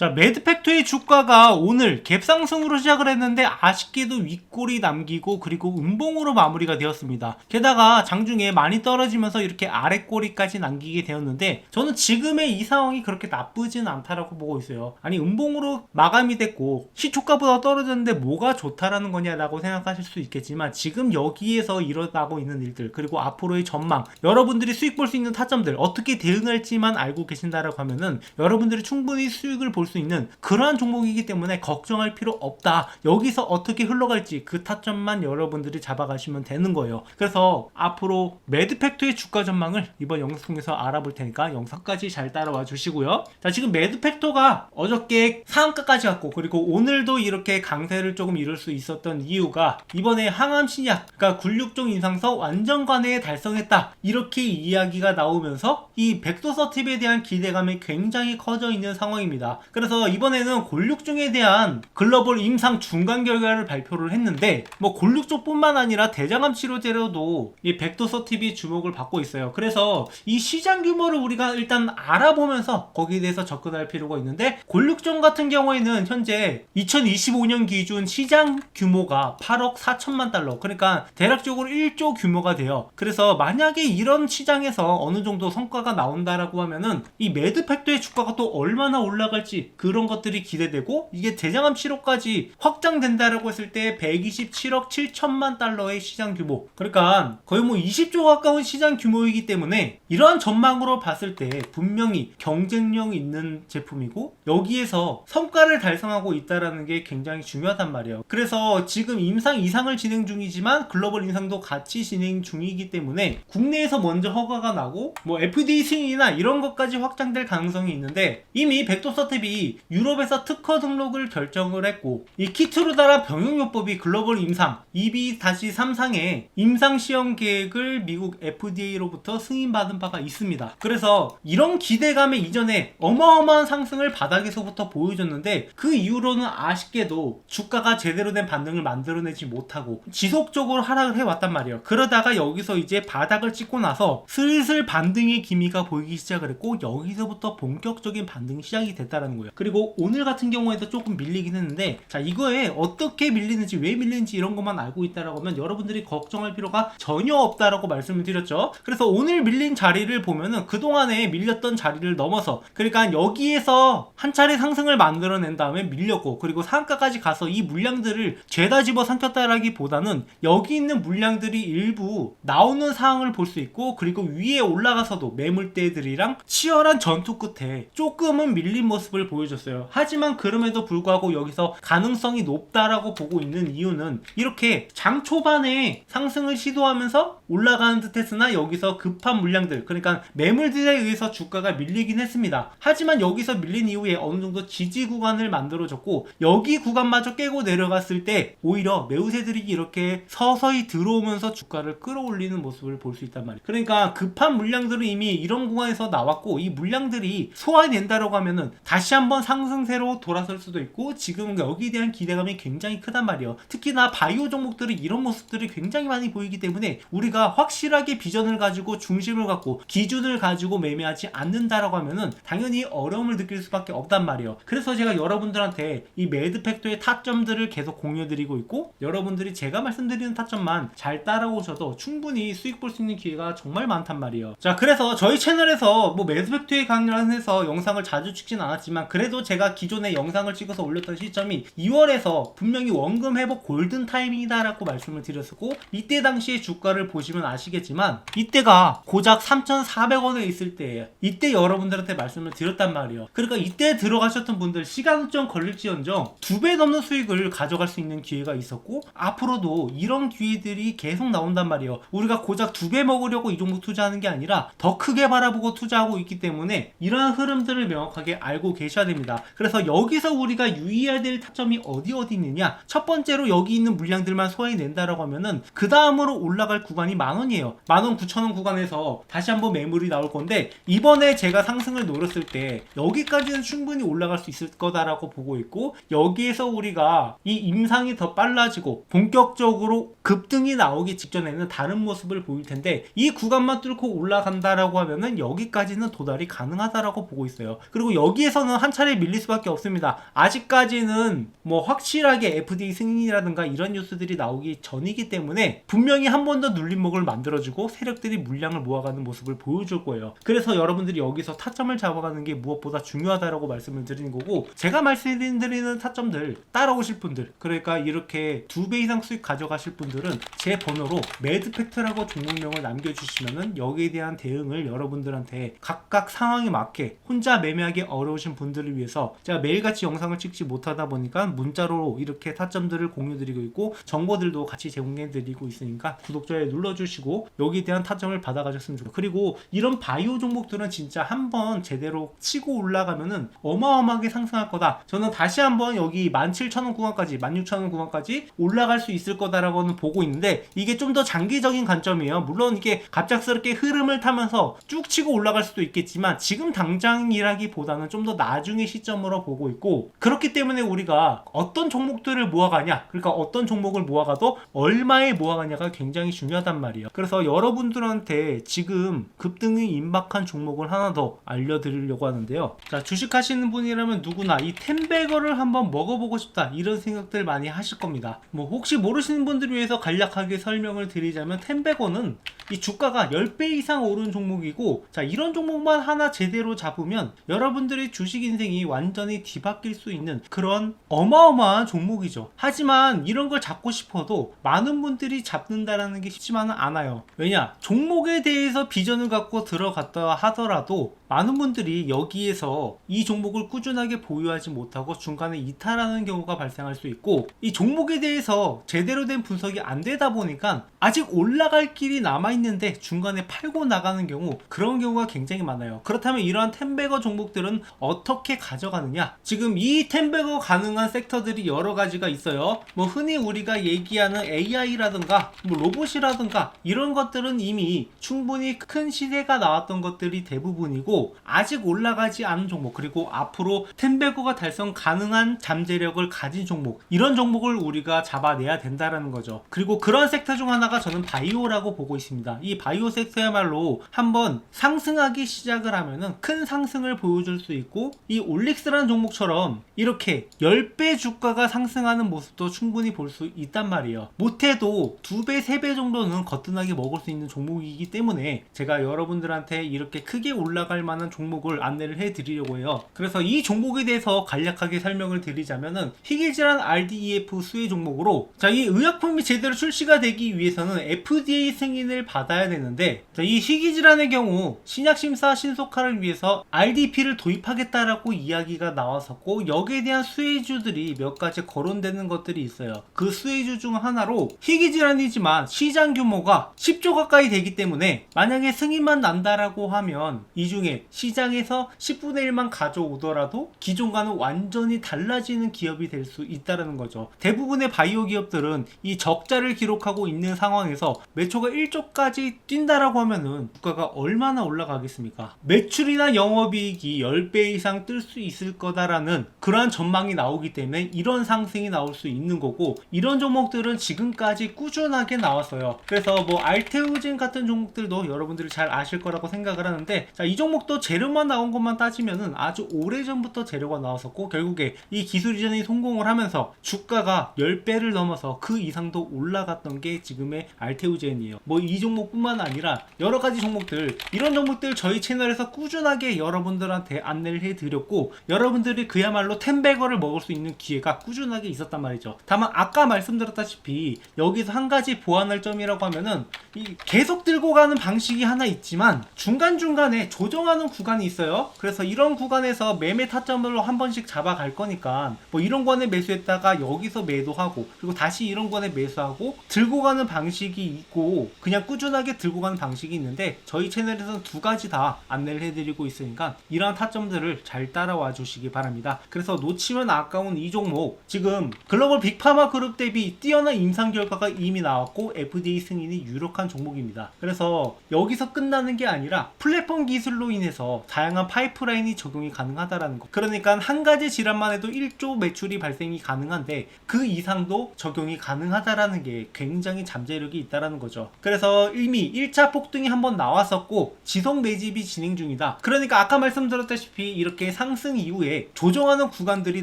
자, 매드팩토리 주가가 오늘 갭상승으로 시작을 했는데 아쉽게도 윗골이 남기고 그리고 음봉으로 마무리가 되었습니다. 게다가 장중에 많이 떨어지면서 이렇게 아랫골이까지 남기게 되었는데 저는 지금의 이 상황이 그렇게 나쁘진 않다라고 보고 있어요. 아니, 음봉으로 마감이 됐고 시초가보다 떨어졌는데 뭐가 좋다라는 거냐라고 생각하실 수 있겠지만 지금 여기에서 일어나고 있는 일들 그리고 앞으로의 전망, 여러분들이 수익 볼 수 있는 타점들 어떻게 대응할지만 알고 계신다라고 하면은 여러분들이 충분히 수익을 볼 수 있는 그러한 종목이기 때문에 걱정할 필요 없다. 여기서 어떻게 흘러갈지 그 타점만 여러분들이 잡아가시면 되는 거예요. 그래서 앞으로 매드팩토의 주가 전망을 이번 영상 통해서 알아볼 테니까 영상까지 잘 따라와 주시고요. 자, 지금 매드팩토가 어저께 상한가까지 갔고 그리고 오늘도 이렇게 강세를 조금 이룰 수 있었던 이유가 이번에 항암 신약, 그러니까 굴육종 인상서 완전 관해에 달성했다, 이렇게 이야기가 나오면서 이 백도서팁에 대한 기대감이 굉장히 커져 있는 상황입니다. 그래서 이번에는 골육종에 대한 글로벌 임상 중간 결과를 발표를 했는데 뭐 골육종뿐만 아니라 대장암 치료제로도 이 백도서팁이 주목을 받고 있어요. 그래서 이 시장 규모를 우리가 일단 알아보면서 거기에 대해서 접근할 필요가 있는데, 골육종 같은 경우에는 현재 2025년 기준 시장 규모가 8억 4천만 달러, 그러니까 대략적으로 1조 규모가 돼요. 그래서 만약에 이런 시장에서 어느 정도 성과가 나온다라고 하면은 이 매드팩토의 주가가 또 얼마나 올라갈지 그런 것들이 기대되고, 이게 대장암 치료까지 확장된다라고 했을 때 127억 7천만 달러의 시장 규모, 그러니까 거의 뭐 20조 가까운 시장 규모이기 때문에 이러한 전망으로 봤을 때 분명히 경쟁력 있는 제품이고 여기에서 성과를 달성하고 있다라는 게 굉장히 중요하단 말이에요. 그래서 지금 임상 이상을 진행 중이지만 글로벌 임상도 같이 진행 중이기 때문에 국내에서 먼저 허가가 나고 뭐 FDA 승인이나 이런 것까지 확장될 가능성이 있는데, 이미 백도서탭이 유럽에서 특허 등록을 결정을 했고 이 키트루다라 병용요법이 글로벌 임상 EB-3상의 임상 시험 계획을 미국 FDA로부터 승인받은 바가 있습니다. 그래서 이런 기대감에 이전에 어마어마한 상승을 바닥에서부터 보여줬는데 그 이후로는 아쉽게도 주가가 제대로 된 반등을 만들어내지 못하고 지속적으로 하락을 해왔단 말이에요. 그러다가 여기서 이제 바닥을 찍고 나서 슬슬 반등의 기미가 보이기 시작을 했고 여기서부터 본격적인 반등이 시작이 됐다라는 거예요. 그리고 오늘 같은 경우에도 조금 밀리긴 했는데, 자, 이거에 어떻게 밀리는지 왜 밀리는지 이런 것만 알고 있다라고 하면 여러분들이 걱정할 필요가 전혀 없다라고 말씀을 드렸죠. 그래서 오늘 밀린 자리를 보면은 그동안에 밀렸던 자리를 넘어서, 그러니까 여기에서 한 차례 상승을 만들어낸 다음에 밀렸고 그리고 상한가까지 가서 이 물량들을 죄다 집어 삼켰다라기보다는 여기 있는 물량들이 일부 나오는 상황을 볼 수 있고, 그리고 위에 올라가서도 매물대들이랑 치열한 전투 끝에 조금은 밀린 모습을 보여줬어요. 하지만 그럼에도 불구하고 여기서 가능성이 높다라고 보고 있는 이유는 이렇게 장 초반에 상승을 시도하면서 올라가는 듯 했으나 여기서 급한 물량들, 그러니까 매물들에 의해서 주가가 밀리긴 했습니다. 하지만 여기서 밀린 이후에 어느 정도 지지 구간을 만들어줬고 여기 구간마저 깨고 내려갔을 때 오히려 매우새들이 이렇게 서서히 들어오면서 주가를 끌어올리는 모습을 볼 수 있단 말이에요. 그러니까 급한 물량들은 이미 이런 구간에서 나왔고 이 물량들이 소화된다라고 하면은 다시 한번 상승세로 돌아설 수도 있고, 지금 여기에 대한 기대감이 굉장히 크단 말이에요. 특히나 바이오 종목들이 이런 모습들이 굉장히 많이 보이기 때문에 우리가 확실하게 비전을 가지고 중심을 갖고 기준을 가지고 매매하지 않는다라고 하면은 당연히 어려움을 느낄 수밖에 없단 말이에요. 그래서 제가 여러분들한테 이 매드팩토의 타점들을 계속 공유드리고 있고, 여러분들이 제가 말씀드리는 타점만 잘 따라오셔도 충분히 수익 볼 수 있는 기회가 정말 많단 말이에요. 자, 그래서 저희 채널에서 뭐 매드팩토에 관련해서 영상을 자주 찍진 않았지만 그래도 제가 기존에 영상을 찍어서 올렸던 시점이 2월에서 분명히 원금 회복 골든 타이밍이다 라고 말씀을 드렸었고, 이때 당시의 주가를 보시면 아시겠지만 이때가 고작 3,400원에 있을 때예요. 이때 여러분들한테 말씀을 드렸단 말이에요. 그러니까 이때 들어가셨던 분들 시간은 좀 걸릴지언정 2배 넘는 수익을 가져갈 수 있는 기회가 있었고 앞으로도 이런 기회들이 계속 나온단 말이에요. 우리가 고작 2배 먹으려고 이 종목 투자하는 게 아니라 더 크게 바라보고 투자하고 있기 때문에 이러한 흐름들을 명확하게 알고 계셔야 됩니다. 그래서 여기서 우리가 유의해야 될 타점이 어디 있느냐, 첫 번째로 여기 있는 물량들만 소화해낸다라고 하면은 그 다음으로 올라갈 구간이 10,000원이에요. 19,000원 구간에서 다시 한번 매물이 나올 건데 이번에 제가 상승을 노렸을 때 여기까지는 충분히 올라갈 수 있을 거다라고 보고 있고, 여기에서 우리가 이 임상이 더 빨라지고 본격적으로 급등이 나오기 직전에는 다른 모습을 보일 텐데 이 구간만 뚫고 올라간다라고 하면은 여기까지는 도달이 가능하다라고 보고 있어요. 그리고 여기에서는 한 한 차례 밀릴 수밖에 없습니다. 아직까지는 뭐 확실하게 FDA 승인이라든가 이런 뉴스들이 나오기 전이기 때문에 분명히 한 번 더 눌림목을 만들어주고 세력들이 물량을 모아가는 모습을 보여줄 거예요. 그래서 여러분들이 여기서 타점을 잡아가는 게 무엇보다 중요하다라고 말씀을 드리는 거고, 제가 말씀드리는 타점들 따라오실 분들, 그러니까 이렇게 2배 이상 수익 가져가실 분들은 제 번호로 매드팩트라고 종목명을 남겨주시면은 여기에 대한 대응을 여러분들한테 각각 상황에 맞게 혼자 매매하기 어려우신 분들을 위해서 제가 매일같이 영상을 찍지 못하다 보니까 문자로 이렇게 타점들을 공유드리고 있고 정보들도 같이 제공해드리고 있으니까 구독, 좋아요 눌러주시고 여기에 대한 타점을 받아가셨으면 좋겠어요. 그리고 이런 바이오 종목들은 진짜 한번 제대로 치고 올라가면은 어마어마하게 상승할 거다. 저는 다시 한번 여기 17,000원 구간까지 16,000원 구간까지 올라갈 수 있을 거다라고는 보고 있는데, 이게 좀 더 장기적인 관점이에요. 물론 이게 갑작스럽게 흐름을 타면서 쭉 치고 올라갈 수도 있겠지만 지금 당장이라기보다는 좀 더 나중의 시점으로 보고 있고, 그렇기 때문에 우리가 어떤 종목들을 모아가냐, 그러니까 어떤 종목을 모아가도 얼마에 모아가냐가 굉장히 중요하단 말이에요. 그래서 여러분들한테 지금 급등이 임박한 종목을 하나 더 알려드리려고 하는데요. 자, 주식하시는 분이라면 누구나 이 텐베거를 한번 먹어보고 싶다 이런 생각들 많이 하실 겁니다. 뭐 혹시 모르시는 분들을 위해서 간략하게 설명을 드리자면, 텐베거는 이 주가가 10배 이상 오른 종목이고, 자, 이런 종목만 하나 제대로 잡으면 여러분들의 주식 인생이 완전히 뒤바뀔 수 있는 그런 어마어마한 종목이죠. 하지만 이런 걸 잡고 싶어도 많은 분들이 잡는다라는 게 쉽지만은 않아요. 왜냐? 종목에 대해서 비전을 갖고 들어갔다 하더라도 많은 분들이 여기에서 이 종목을 꾸준하게 보유하지 못하고 중간에 이탈하는 경우가 발생할 수 있고, 이 종목에 대해서 제대로 된 분석이 안 되다 보니까 아직 올라갈 길이 남아있는데 중간에 팔고 나가는 경우, 그런 경우가 굉장히 많아요. 그렇다면 이러한 텐베거 종목들은 어떻게 가져가느냐? 지금 이 텐베거 가능한 섹터들이 여러 가지가 있어요. 뭐 흔히 우리가 얘기하는 AI라든가 뭐 로봇이라든가 이런 것들은 이미 충분히 큰 시세가 나왔던 것들이 대부분이고, 아직 올라가지 않은 종목, 그리고 앞으로 텐베거가 달성 가능한 잠재력을 가진 종목, 이런 종목을 우리가 잡아내야 된다라는 거죠. 그리고 그런 섹터 중 하나가 저는 바이오라고 보고 있습니다. 이 바이오 섹터야말로 한번 상승하기 시작을 하면은 큰 상승을 보여줄 수 있고, 이 올릭스라는 종목처럼 이렇게 10배 주가가 상승하는 모습도 충분히 볼 수 있단 말이에요. 못해도 2배, 3배 정도는 거뜬하게 먹을 수 있는 종목이기 때문에 제가 여러분들한테 이렇게 크게 올라갈 만한 종목을 안내를 해드리려고 해요. 그래서 이 종목에 대해서 간략하게 설명을 드리자면은 희귀질환 RDEF 수혜 종목으로, 자, 이 의약품이 제대로 출시가 되기 위해서는 FDA 승인을 받아야 되는데, 자, 이 희귀질환의 경우 신약심사 신속화를 위해서 RDP를 도입하겠다라고 이야기가 나왔었고, 여기에 대한 수혜주들이 몇 가지 거론되는 것들이 있어요. 그 수혜주 중 하나로 희귀질환이지만 시장 규모가 10조 가까이 되기 때문에 만약에 승인만 난다라고 하면 이 중에 시장에서 10분의 1만 가져오더라도 기존과는 완전히 달라지는 기업이 될 수 있다는 거죠. 대부분의 바이오 기업들은 이 적자를 기록하고 있는 상황에서 매초가 1조까지 뛴다라고 하면은 주가가 얼마나 올라가겠습니까? 매출이나 영업이익이 10배 이상 뜰 수 있을 거다라는 그러한 전망이 나오기 때문에 이런 상승이 나올 수 있는 거고, 이런 종목들은 지금까지 꾸준하게 나왔어요. 그래서 뭐 알테오젠 같은 종목들도 여러분들이 잘 아실 거라고 생각을 하는데, 자, 이 종목도 재료만 나온 것만 따지면은 아주 오래전부터 재료가 나왔었고, 결국에 이 기술 이전이 성공을 하면서 주가가 10배를 넘어서 그 이상도 올라갔던 게 지금의 알테오젠이에요. 뭐 이 종목뿐만 아니라 여러 가지 종목들, 이런 종목들 저희 채널에서 꾸준하게 여러분들한테 안내를 해드렸고, 여러분들이 그야말로 텐베거를 먹을 수 있는 기회가 꾸준하게 있었단 말이죠. 다만 아까 말씀드렸다시피 여기서 한 가지 보완할 점이라고 하면은 이 계속 들고 가는 방식이 하나 있지만 중간중간에 조정하는 구간이 있어요. 그래서 이런 구간에서 매매 타점으로 한 번씩 잡아갈 거니까 뭐 이런 구간에 매수했다가 여기서 매도하고, 그리고 다시 이런 구간에 매수하고 들고 가는 방식이 있고, 그냥 꾸준하게 들고 가는 방식이 있는데 저희 채널에서는 두 가지 다 안내를 해드리고 있으니까 이러한 타점들을 잘 따라와 주시기 바랍니다. 그래서 놓치면 아까운 이 종목, 지금 글로벌 빅파마 그룹 대비 뛰어난 임상 결과가 이미 나왔고 FDA 승인이 유력한 종목입니다. 그래서 여기서 끝나는 게 아니라 플랫폼 기술로 인해서 다양한 파이프라인이 적용이 가능하다라는 거. 그러니까 한 가지 질환만 해도 1조 매출이 발생이 가능한데 그 이상도 적용이 가능하다라는 게 굉장히 잠재력이 있다라는 거죠. 그래서 이미 1차 폭등이 한번 나왔었고 지속 매집이 진행 중이다. 그러니까 아까 말씀드렸다시피 이렇게 상승 이후에 조정하는 구간들이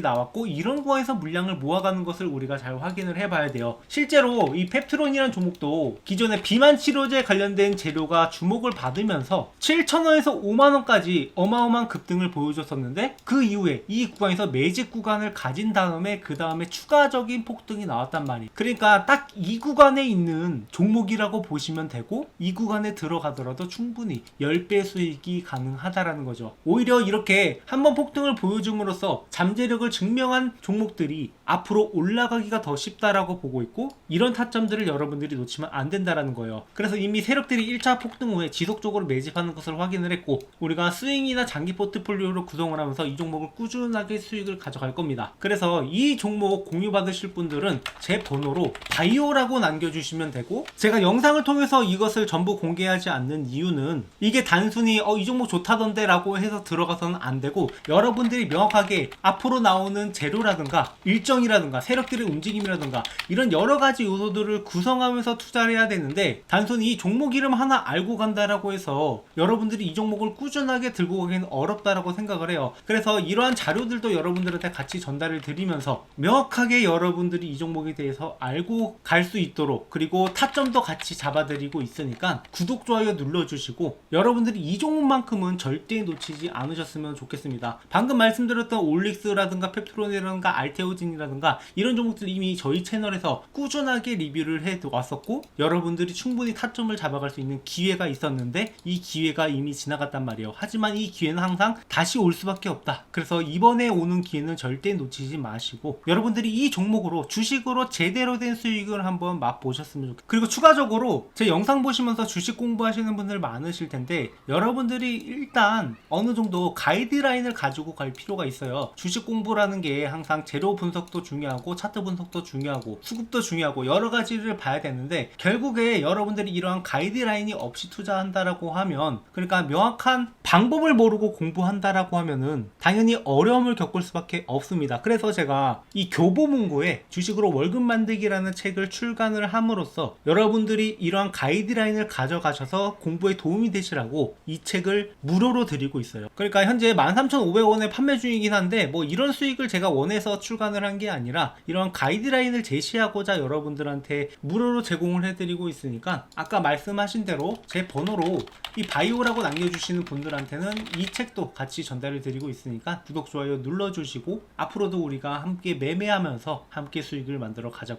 나왔고 이런 구간에서 물량을 모아가는 것을 우리가 잘 확인을 해봐야 돼요. 실제로 이 펩트론이라는 종목도 기존에 비만 치료제 관련된 재료가 주목을 받으면서 7,000원에서 5만원까지 어마어마한 급등을 보여줬었는데 그 이후에 이 구간에서 매집 구간을 가진 다음에 그 다음에 추가적인 폭등이 나왔단 말이에요. 그러니까 딱 이 구간에 있는 종목이라고 보시면 되고 이 구간에 들어가더라도 충분히 10배 수익이 가능하다라는 거죠. 오히려 이렇게 한번 폭등을 보여줌으로써 잠재력을 증명한 종목들이 앞으로 올라가기가 더 쉽다라고 보고 있고 이런 타점들을 여러분들이 놓치면 안 된다라는 거예요. 그래서 이미 세력들이 1차 폭등 후에 지속적으로 매집하는 것을 확인을 했고 우리가 스윙이나 장기 포트폴리오를 구성을 하면서 이 종목을 꾸준하게 수익을 가져갈 겁니다. 그래서 이 종목 공유 받으실 분들은 제 번호로 바이오라고 남겨주시면 되고 제가 영상을 통해서 이것을 전부 공개하지 않는 이유는 이게 단순히 이 종목 좋다던데 라고 해서 들어가서는 안 되고 여러분들이 명확하게 앞으로 나오는 재료라든가 일정이라든가 세력들의 움직임이라든가 이런 여러가지 요소들을 구성하면서 투자를 해야 되는데 단순히 이 종목 이름 하나 알고 간다라고 해서 여러분들이 이 종목을 꾸준하게 들고 가기는 어렵다라고 생각을 해요. 그래서 이러한 자료들도 여러분들한테 같이 전달을 드리면서 명확하게 여러분들이 이 종목에 대해서 알고 갈 수 있도록 그리고 타점도 같이 잡아드리고 있으니까 구독, 좋아요 눌러주시고 여러분들이 이 종목만큼은 절대 놓치지 않으셨으면 좋겠습니다. 방금 말씀드렸던 올릭스라든가 펩트론이라든가 알테오진이라든가 이런 종목들 이미 저희 채널에서 꾸준하게 리뷰를 해 왔었고 여러분들이 충분히 타점을 잡아갈 수 있는 기회가 있었는데 이 기회가 이미 지나갔단 말이에요. 하지만 이 기회는 항상 다시 올 수밖에 없다. 그래서 이번에 오는 기회는 절대 놓치지 마시고 여러분들이 이 종목으로 주식으로 제대로 된 수익을 한번 맛보셨으면 좋겠어요. 그리고 추가적으로 제 영상 보시면서 주식 공부하시는 분들 많으실 텐데 여러분들이 일단 어느 정도 가이드라인을 가지고 갈 필요가 있어요. 주식 공부라는 게 항상 재료 분석도 중요하고 차트 분석도 중요하고 수급도 중요하고 여러 가지를 봐야 되는데 결국에 여러분들이 이러한 가이드라인이 없이 투자한다라고 하면 그러니까 명확한 방법을 모르고 공부한다라고 하면은 당연히 어려움을 겪을 수밖에 없습니다. 그래서 제가 이 교보문고에 주식으로 월급 만들기라는 책을 출간을 함으로써 여러분들이 이러한 가이드라인을 가져가셔서 공부에 도움이 되시라고 이 책을 무료로 드리고 있어요. 그러니까 현재 13,500원에 판매 중이긴 한데 뭐 이런 수익을 제가 원해서 출간을 한 게 아니라 이런 가이드라인을 제시하고자 여러분들한테 무료로 제공을 해드리고 있으니까 아까 말씀하신 대로 제 번호로 이 바이오라고 남겨주시는 분들한테는 이 책도 같이 전달을 드리고 있으니까 구독, 좋아요 눌러주시고 앞으로도 우리가 함께 매매하면서 함께 수익을 만들어 가자고.